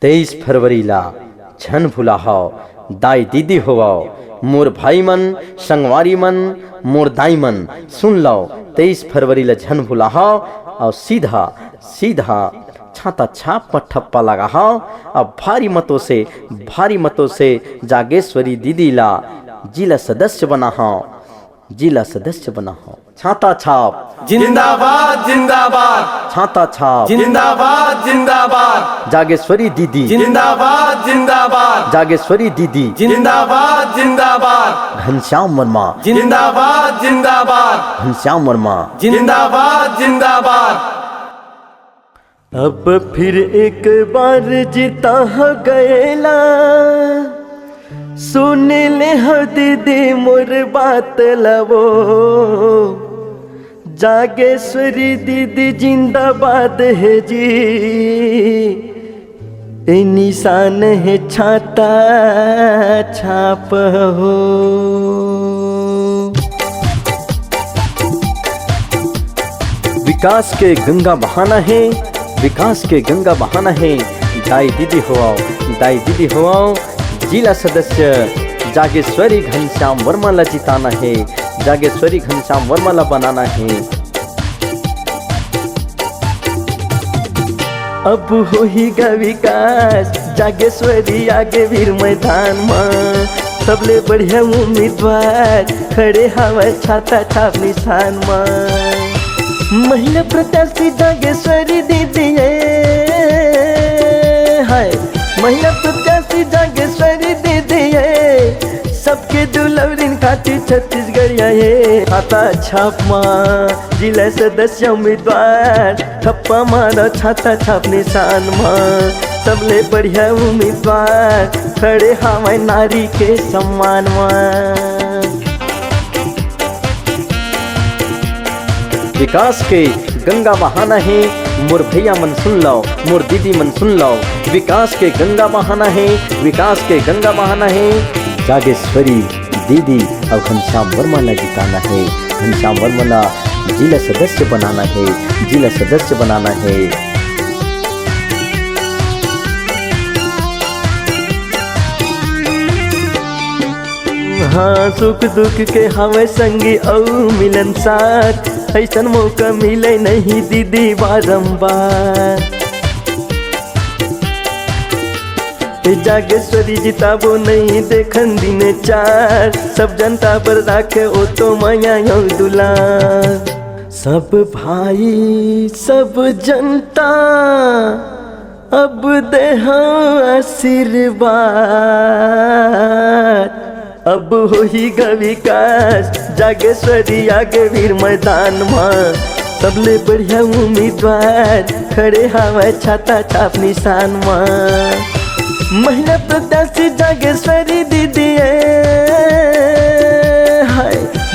23 फरवरी ला छन भुलाहाओ दाई दीदी होवाओ मोर भाई मन संगवारी मन मोर दाई मन सुन लो 23 फरवरी ला छन भुलाहाओ और सीधा सीधा छाता छाप पर ठप्पा लगाओ। अब भारी मतों से जागेश्वरी दीदी ला जिला सदस्य बनाओ, जिला सदस्य बनाओ। छाता छाप जिंदाबाद जिंदाबाद, छाता छाप जिंदाबाद जिंदाबाद, जागेश्वरी दीदी जिंदाबाद जिंदाबाद, जागेश्वरी दीदी जिंदाबाद जिंदाबाद, घनश्याम वर्मा जिंदाबाद जिंदाबाद, घनश्याम वर्मा जिंदाबाद जिंदाबाद। अब फिर एक बार जीता गएला, सुन ले हो दीदी मोर बात लवो। जागेश्वरी दीदी जिंदाबाद है जी, ए निशान है छाता छाप हो। विकास के गंगा बहाना है, विकास के गंगा बहाना है। दाई दीदी हो आओ, दाई दीदी हो आओ। जिला सदस्य जागेश्वरी घनश्याम वर्मा ला जिताना है, जागेश्वरी घनश्याम वर्मा ला बनाना है। अब होगा विकास, जागेश्वरी आगे वीर मैदान में। सबले बढ़िया उम्मीदवार खड़े हवा छाता छाप निशान में। महिला प्रत्याशी जागेश्वरी दीदी है, महिला प्रत्याशी जागेश्वरी दीदी है। सबके दुलवरिन खातिर छत्तीसगढ़िया है। छाता छाप माँ जिला सदस्य उम्मीदवार ठप्पा मारा छाता छाप निशान माँ। सबले बढ़िया उम्मीदवार खड़े हमारे नारी के सम्मान माँ। विकास के गंगा बहाना है, मोर भैया मन सुन लो, मोर दीदी मन सुन लो। विकास के गंगा बहाना है, विकास के गंगा बहाना है। जागेश्वरी दीदी और घनश्याम वर्मा ला जिताना है, घनश्याम वर्मा ला जिला सदस्य बनाना है, जिला सदस्य बनाना है। हाँ सुख दुख के हमें संगी और मिलन साथ, ऐसन मौका मिले नहीं दीदी बारंबार। जागेश्वरी जिताबो नहीं देखन दिन चार, सब जनता पर राखे ओ तो माया दुलार। सब भाई सब जनता अब दे आशीर्वाद, अब होगा विकास जागेश्वरी आगे वीर मैदान में। सबले बढ़िया उम्मीदवार खड़े हवा छाता छाप निशान में। महिला प्रत्याशी जागेश्वरी दीदी है,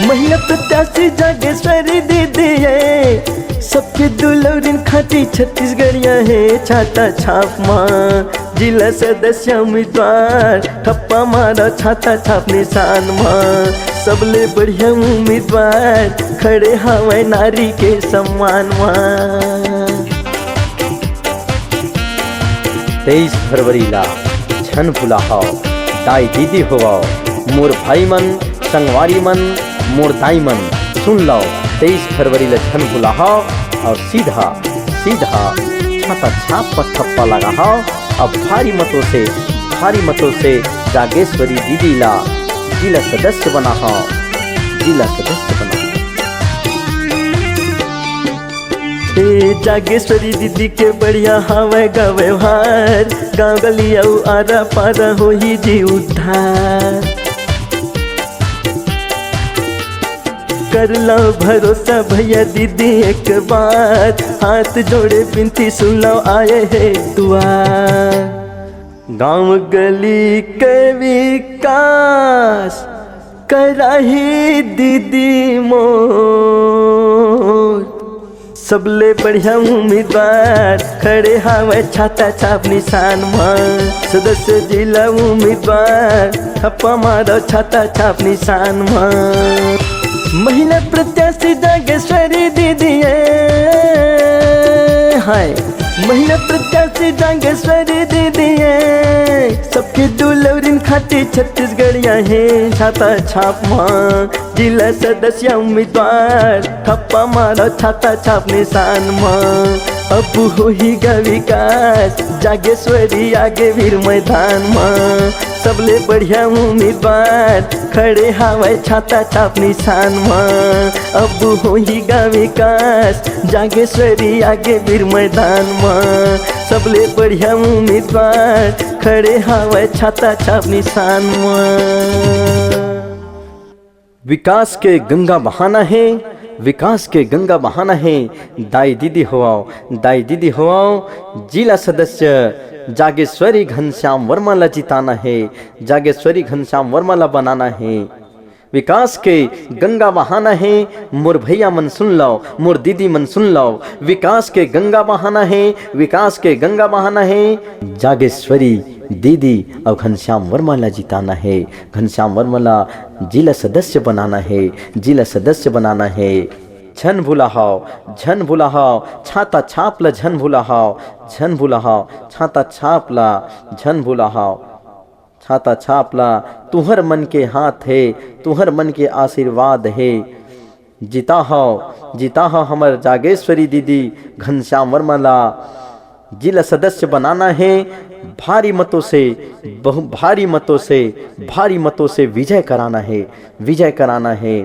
महिला प्रत्याशी जागेश्वरी दीदी है। सबके दुलौरिन खाती छत्तीसगढ़िया है। छाता छाप माँ जिला सदस्य उम्मीदवार ठप्पा मारा छाता छाप निशान माँ। सबले बढ़िया उम्मीदवार खड़े हवाए नारी के सम्मान माँ। 23 फरवरी ला छन भुलाहाओ दाई दीदी होवाओ मोर भाई मन संगवारी मन मोर दाई मन सुन लो। 23 फरवरी ला छन भुलाहाओ और सीधा सीधा छाता छाप पर ठप्पा लगाओ। अब भारी मतों से जागेश्वरी दीदी ला जिला सदस्य बनाओ, जिला सदस्य बनाओ। जागेश्वरी दीदी के बढ़िया हवा का व्यवहार, गाँव गलिया आरा पारा हो ही जी उद्धार। कर लो भरोसा भैया दीदी एक बार, हाथ जोड़े बिनती सुन लो आए है दुआर। गाँव गली के विकास कराही दीदी मोर। सबले बढ़िया उम्मीदवार खड़े हवा छाता छाप निशान माँ। सदस्य जिला उम्मीदवार ठप्पा मारो छाता छाप निशान माँ। महिला प्रत्याशी जागेश्वरी दीदी हाय महिला प्रत्याशी जागेश्वरी दीदी है, सबके दुलौरिन खाती छत्तीसगढ़िया है। छाता छाप मां जिला सदस्य उम्मीदवार, ठप्पा मारो छाता छाप निशान मां। अब होगा विकास जागेश्वरी आगे वीर मैदान मां, सबले बढ़िया उम्मीदवार खड़े हवाए छाता छाप निशान मां। अब होगा विकास जागेश्वरी आगे वीर मैदान मां, सबले बढ़िया उम्मीदवार खड़े हवाए छाता छाप निशान मां। विकास के गंगा बहाना है, विकास के गंगा बहाना है। दाई दीदी होआओ, दाई दीदी होआओ। जिला सदस्य जागेश्वरी घनश्याम वर्मा ला जिताना है, जागेश्वरी घनश्याम वर्मा ला बनाना है। विकास के गंगा बहाना है, मोर भैया मन सुन लो, मोर दीदी मन सुन लो। विकास के गंगा बहाना है, विकास के गंगा बहाना है। जागेश्वरी दीदी और घनश्याम वर्मा ला जिताना है, घनश्याम वर्मा ला जिला सदस्य बनाना है, जिला सदस्य बनाना है। झन भुलाहाओ, झन भुलाहाओ, छाता छाप ला झन भुलाहाओ, झन भुलाहाओ, छाता छाप ला झन भुलाहाओ, छाता छाप ला। तुहर मन के हाथ है, तुहर मन के आशीर्वाद है। जीता हो हमर जागेश्वरी दीदी घनश्याम वर्मा ला जिला सदस्य बनाना है। भारी मतों से, बहु भारी मतों से, भारी मतों से विजय कराना है, विजय कराना है।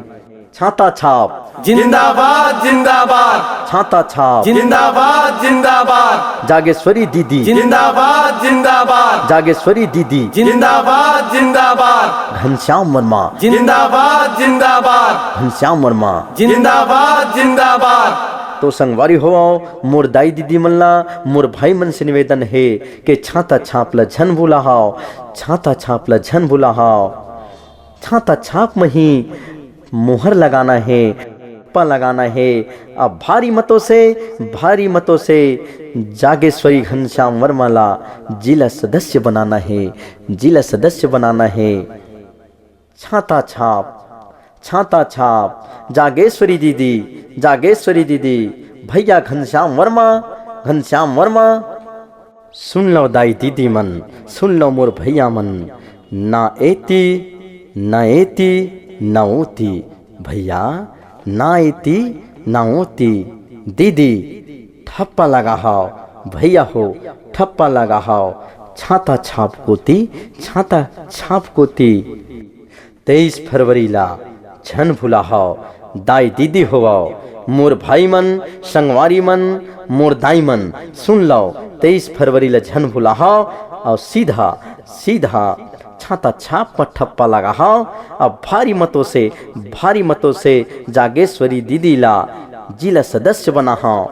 छाता छाप जिंदाबाद जिंदाबाद, छाता छाप जिंदाबाद जिंदाबाद, जागेश्वरी दीदी जिंदाबाद जिंदाबाद, जागेश्वरी दीदी जिंदाबाद जिंदाबाद, घनश्याम वर्मा जिंदाबाद जिंदाबाद, घनश्याम वर्मा जिंदाबाद जिंदाबाद। तो संगवारी हो मोर दाई दीदी मल्ला, मोर भाई मन से निवेदन है कि छाता छाप ला झन भुलाहाओ, छाता छाप ला झन भुलाहाओ। छाता छाप में ही मोहर लगाना है, पा लगाना है। अब भारी मतों से, भारी मतों से जागेश्वरी घनश्याम वर्मा ला जिला सदस्य बनाना है, जिला सदस्य बनाना है। छाता छाप, छाता छाप, जागेश्वरी दीदी, जागेश्वरी दीदी, भैया घनश्याम वर्मा, घनश्याम वर्मा। सुन लो दाई दीदी मन, सुन लो मोर भैया मन। ना एती ना एती ना ओती, भैया ना एती ना ओती। दीदी ठप्पा लगा हाओ, भैया हो ठप्पा लगा हाओ। छाता छाप कोती, छाता छाप कोती। 23 फरवरी ला झन भुलाहाओ, दाई दीदी होवाओ। मोर भाई मन, संगवारी मन, मोर दाई मन सुन लो। 23 फरवरी ला झन भुलाहाओ और सीधा सीधा छाता छाप पर ठप्पा लगाओ। अब भारी मतों से, भारी मतों से जागेश्वरी दीदी ला जिला सदस्य बनाओ,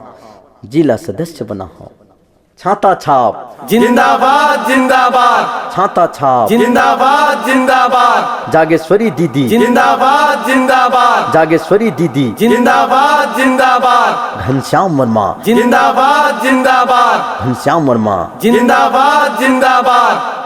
जिला सदस्य बनाओ। छाता छाप जिंदाबाद जिंदाबाद, छाता छाप जिंदाबाद जिंदाबाद, जागेश्वरी दीदी जिंदाबाद जिंदाबाद, जागेश्वरी दीदी जिंदाबाद जिंदाबाद, घनश्याम वर्मा, जिंदाबाद जिंदाबाद, घनश्याम वर्मा। जिंदाबाद जिंदाबाद।